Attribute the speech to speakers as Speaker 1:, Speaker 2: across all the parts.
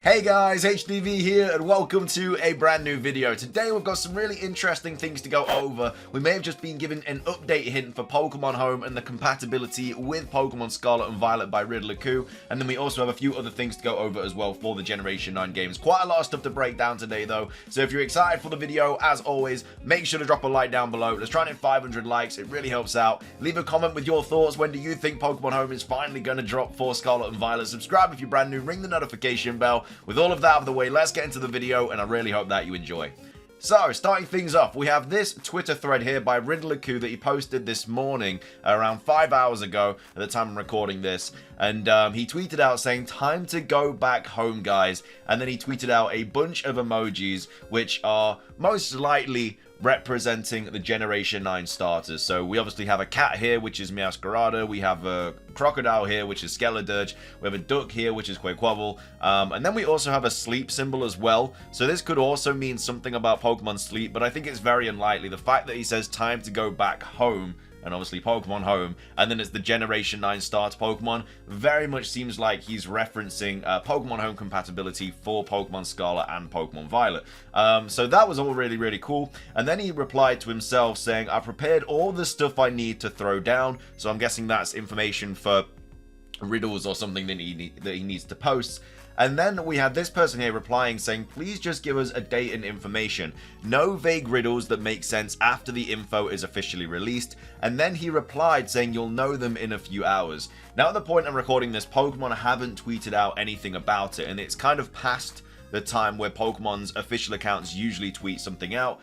Speaker 1: Hey guys, HDvee here and welcome to a brand new video. Today we've got some really interesting things to go over. We may have just been given an update hint for Pokemon Home and the compatibility with Pokemon Scarlet and Violet by Riddler-Ku, and then we also have a few other things to go over as well for the Generation 9 games. Quite a lot of stuff to break down today though, so if you're excited for the video, as always, make sure to drop a like down below. Let's try and hit 500 likes, it really helps out. Leave a comment with your thoughts. When do you think Pokemon Home is finally going to drop for Scarlet and Violet? Subscribe if you're brand new, ring the notification bell. With all of that out of the way, let's get into the video, and I really hope that you enjoy. So, starting things off, we have this Twitter thread here by Riddler-Ku that he posted this morning, around 5 hours ago, at the time I'm recording this, and he tweeted out saying, "Time to go back home, guys," and then he tweeted out a bunch of emojis, which are most likely representing the Generation 9 starters. So we obviously have a cat here, which is Meowscarada. We have a crocodile here, which is Skeledirge. We have a duck here, which is Quaquaval. And then we also have a sleep symbol as well. So this could also mean something about Pokemon Sleep, but I think it's very unlikely. The fact that he says time to go back home, and obviously Pokemon Home, and then it's the Generation 9 starter Pokemon, very much seems like he's referencing Pokemon Home compatibility for Pokemon Scarlet and Pokemon Violet. So that was all really, really cool. And then he replied to himself saying, "I've prepared all the stuff I need to throw down." So I'm guessing that's information for riddles or something that he needs to post. And then we had this person here replying saying, "Please just give us a date and information. No vague riddles that make sense after the info is officially released." And then he replied saying, "You'll know them in a few hours." Now at the point I'm recording this, Pokemon haven't tweeted out anything about it, and it's kind of past the time where Pokemon's official accounts usually tweet something out.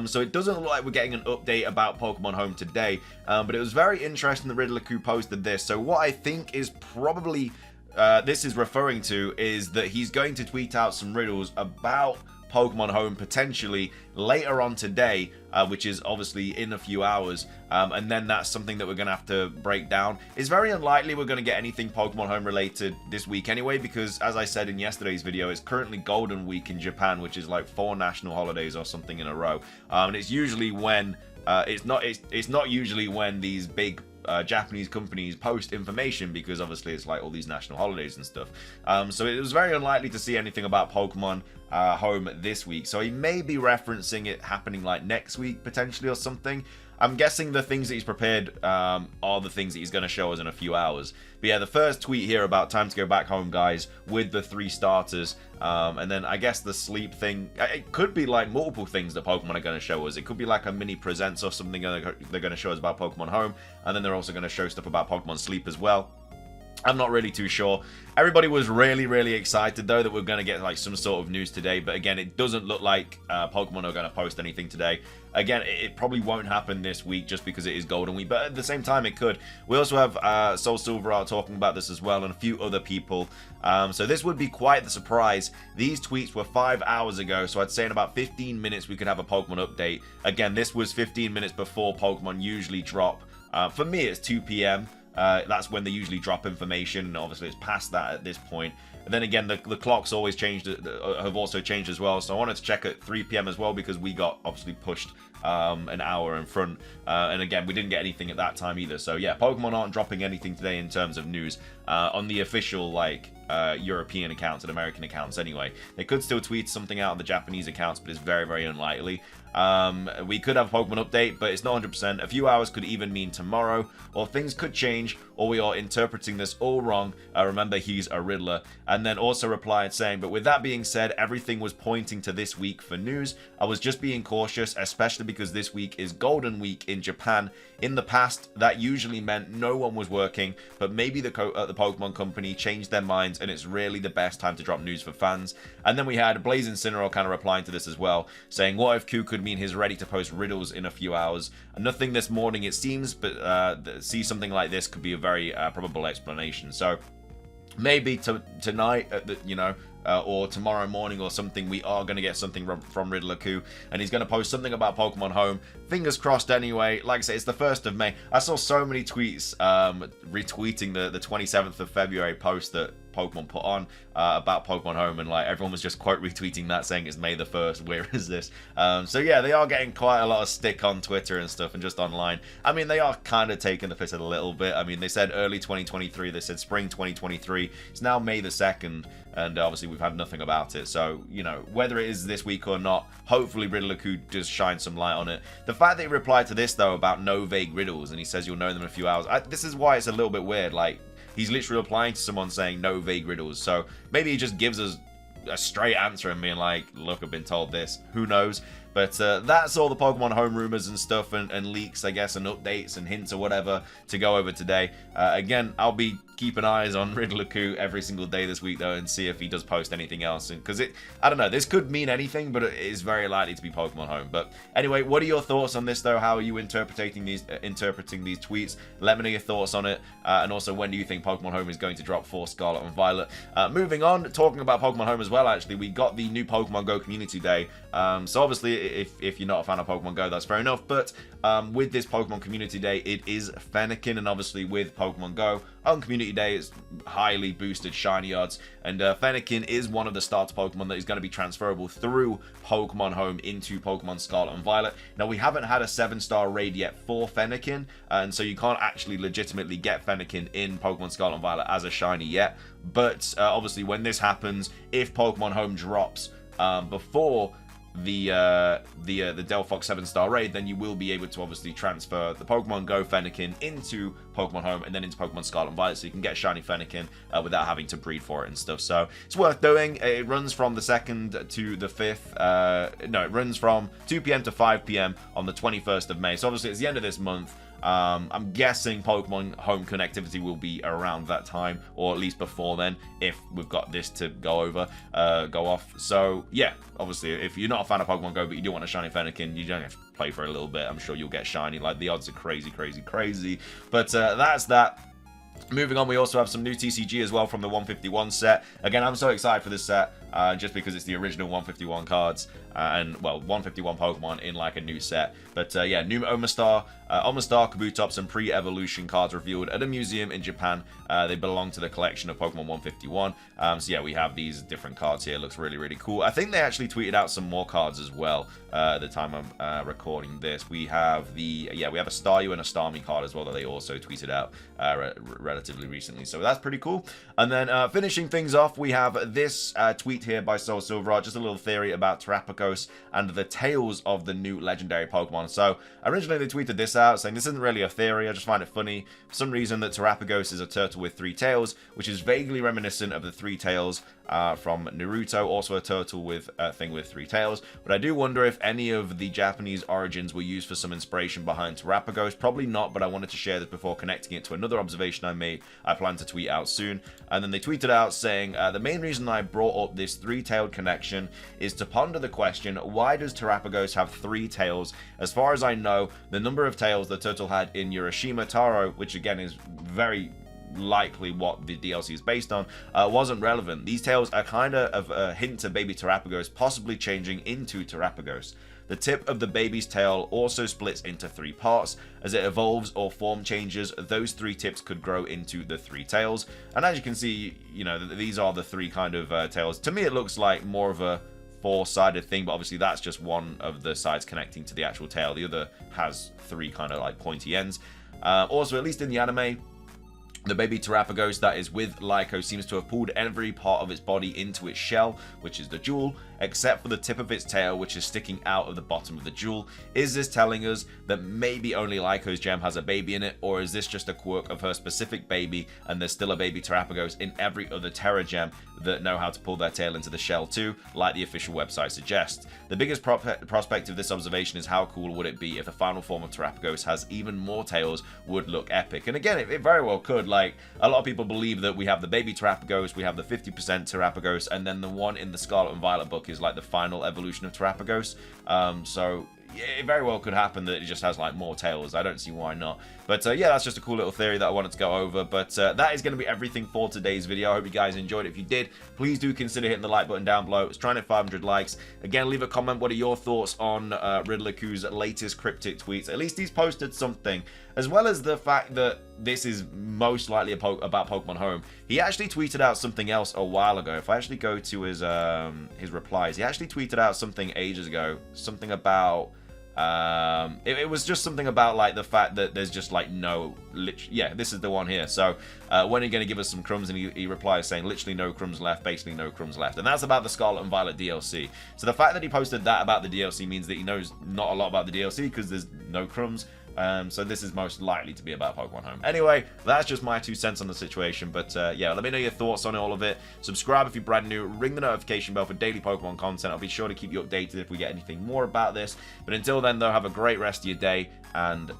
Speaker 1: So it doesn't look like we're getting an update about Pokemon Home today. But it was very interesting that Riddler-Ku posted this. So what I think is probably this is referring to is that he's going to tweet out some riddles about Pokemon Home potentially later on today, which is obviously in a few hours, and then that's something that we're going to have to break down. It's very unlikely we're going to get anything Pokemon Home related this week anyway, because as I said in yesterday's video, it's currently Golden Week in Japan, which is like 4 national holidays or something in a row, and it's usually when it's not usually when these big Japanese companies post information, because obviously it's like all these national holidays and stuff. So it was very unlikely to see anything about Pokemon Home this week. So he may be referencing it happening like next week potentially or something. I'm guessing the things that he's prepared are the things that he's going to show us in a few hours. But yeah, the first tweet here about time to go back home, guys, with the 3 starters. And then I guess the sleep thing, it could be like multiple things that Pokemon are going to show us. It could be like a mini presents or something they're going to show us about Pokemon Home. And then they're also going to show stuff about Pokemon Sleep as well. I'm not really too sure. Everybody was really, really excited though that we're going to get like some sort of news today. But again, it doesn't look like Pokemon are going to post anything today. Again, it probably won't happen this week just because it is Golden Week. But at the same time, it could. We also have Soul Silver out talking about this as well, and a few other people. So this would be quite the surprise. These tweets were 5 hours ago. So I'd say in about 15 minutes we could have a Pokemon update. Again, this was 15 minutes before Pokemon usually drop. For me, it's 2 p.m. That's when they usually drop information, and obviously it's past that at this point. And then again, the clocks always changed, have also changed as well. So I wanted to check at 3 p.m. as well, because we got obviously pushed an hour in front. And again, we didn't get anything at that time either. So yeah, Pokemon aren't dropping anything today in terms of news on the official like European accounts and American accounts anyway. They could still tweet something out on the Japanese accounts, but it's very, very unlikely. We could have a Pokemon update, but it's not 100%. A few hours could even mean tomorrow, or things could change, or we are interpreting this all wrong. Remember, he's a Riddler. And then also replied saying, "But with that being said, everything was pointing to this week for news. I was just being cautious, especially because this week is Golden Week in Japan. In the past, that usually meant no one was working, but maybe the Pokemon Company changed their minds, and it's really the best time to drop news for fans." And then we had Blaze Incineroar kind of replying to this as well, saying, "What if Q could mean he's ready to post riddles in a few hours? Nothing this morning, it seems, but see something like this could be a very probable explanation." So maybe tonight, or tomorrow morning or something, we are going to get something from Riddler-Ku, and he's going to post something about Pokemon Home. Fingers crossed anyway. Like I say, it's the 1st of May. I saw so many tweets retweeting the 27th of February post that Pokemon put on about Pokemon Home, and like everyone was just quote retweeting that saying it's May the 1st, where is this? So yeah, they are getting quite a lot of stick on Twitter and stuff and just online. I mean, they are kind of taking the piss a little bit. I mean, they said early 2023, they said spring 2023. It's now May the 2nd, and obviously we've had nothing about it. So, you know, whether it is this week or not, hopefully Riddler-Coo does shine some light on it. The fact that he replied to this, though, about no vague riddles, and he says you'll know them in a few hours, this is why it's a little bit weird. Like, he's literally replying to someone saying no vague riddles, so maybe he just gives us a straight answer and being like, look, I've been told this. Who knows? But that's all the Pokemon home rumors and stuff and leaks, I guess, and updates and hints or whatever to go over today. Again, I'll be keeping eyes on Riddler-Coo every single day this week, though, and see if he does post anything else. Because I don't know, this could mean anything, but it is very likely to be Pokemon home. But anyway, what are your thoughts on this, though? How are you interpreting these tweets? Let me know your thoughts on it. And also, when do you think Pokemon home is going to drop for Scarlet and Violet? Moving on, talking about Pokemon home as well, actually, we got the new Pokemon Go Community Day. So obviously, if you're not a fan of Pokemon Go, that's fair enough. But with this Pokemon Community Day, it is Fennekin, and obviously with Pokemon Go on Community Day, it's highly boosted shiny odds, and Fennekin is one of the starter Pokemon that is going to be transferable through Pokemon Home into Pokemon Scarlet and Violet. Now, we haven't had a 7-star raid yet for Fennekin, and so you can't actually legitimately get Fennekin in Pokemon Scarlet and Violet as a shiny yet. But obviously, when this happens, if Pokemon Home drops before the Delphox 7-star raid, then you will be able to obviously transfer the Pokemon Go Fennekin into Pokemon Home and then into Pokemon Scarlet and Violet, so you can get shiny Fennekin without having to breed for it and stuff. So it's worth doing. It runs from the 2nd to the 5th. No, it runs from 2 p.m. to 5 p.m. on the 21st of May. So obviously it's the end of this month. I'm guessing Pokemon Home connectivity will be around that time, or at least before then, if we've got this to go off. So yeah, obviously, if you're not a fan of Pokemon Go, but you do want a shiny Fennekin, you don't have to play for a little bit. I'm sure you'll get shiny. Like, the odds are crazy, crazy, crazy. But that's that. Moving on, we also have some new TCG as well from the 151 set. Again, I'm so excited for this set, just because it's the original 151 cards, and, well, 151 Pokemon in, like, a new set. But, yeah, new Omastar, Kabutops, and pre-evolution cards revealed at a museum in Japan. They belong to the collection of Pokemon 151. So, yeah, we have these different cards here. Looks really, really cool. I think they actually tweeted out some more cards as well at the time I'm recording this. We have we have a Staryu and a Starmie card as well that they also tweeted out relatively recently. So that's pretty cool. And then finishing things off, we have this tweet here by Soul Silverheart, just a little theory about Terapagos and the tails of the new legendary Pokemon. So originally they tweeted this out saying this isn't really a theory, I just find it funny for some reason that Terapagos is a turtle with 3 tails, which is vaguely reminiscent of the 3 tails from Naruto, also a turtle with a thing with 3 tails. But I do wonder if any of the Japanese origins were used for some inspiration behind Terapagos. Probably not, but I wanted to share this before connecting it to another observation I made. I plan to tweet out soon. And then they tweeted out saying, the main reason I brought up this 3-tailed connection is to ponder the question, why does Terapagos have 3 tails? As far as I know, the number of tails the turtle had in Urashima Taro, which again is very likely what the DLC is based on, wasn't relevant. These tails are kind of a hint to baby Terapagos possibly changing into Terapagos. The tip of the baby's tail also splits into 3 parts. As it evolves or form changes, those 3 tips could grow into the 3 tails. And as you can see, you know, these are the 3 kind of tails. To me, it looks like more of a 4-sided thing, but obviously that's just one of the sides connecting to the actual tail. The other has 3 kind of like pointy ends. Also, at least in the anime, the baby Terapagos that is with Lyco seems to have pulled every part of its body into its shell, which is the jewel, except for the tip of its tail, which is sticking out of the bottom of the jewel. Is this telling us that maybe only Lyco's gem has a baby in it, or is this just a quirk of her specific baby, and there's still a baby Terapagos in every other Terra gem that know how to pull their tail into the shell too, like the official website suggests? The biggest prospect of this observation is how cool would it be if the final form of Terapagos has even more tails? Would look epic. And again, it very well could. Like, a lot of people believe that we have the baby Terapagos, we have the 50% Terapagos, and then the one in the Scarlet and Violet book is like the final evolution of Terapagos. So yeah, it very well could happen that it just has like more tails. I don't see why not. But yeah, that's just a cool little theory that I wanted to go over. But that is going to be everything for today's video. I hope you guys enjoyed it. If you did, please do consider hitting the like button down below. It's trying to hit 500 likes. Again, leave a comment. What are your thoughts on Riddler-Coo's latest cryptic tweets? At least he's posted something. As well as the fact that this is most likely about Pokemon Home, he actually tweeted out something else a while ago. If I actually go to his replies, he actually tweeted out something ages ago. Something about It was just something about like the fact that there's just like no, yeah, this is the one here. So when are you going to give us some crumbs? And he replies saying literally no crumbs left, basically no crumbs left. And that's about the Scarlet and Violet DLC. So the fact that he posted that about the DLC means that he knows not a lot about the DLC because there's no crumbs. So this is most likely to be about Pokemon Home. Anyway, that's just my 2 cents on the situation. But yeah, let me know your thoughts on all of it. Subscribe if you're brand new. Ring the notification bell for daily Pokemon content. I'll be sure to keep you updated if we get anything more about this. But until then, though, have a great rest of your day and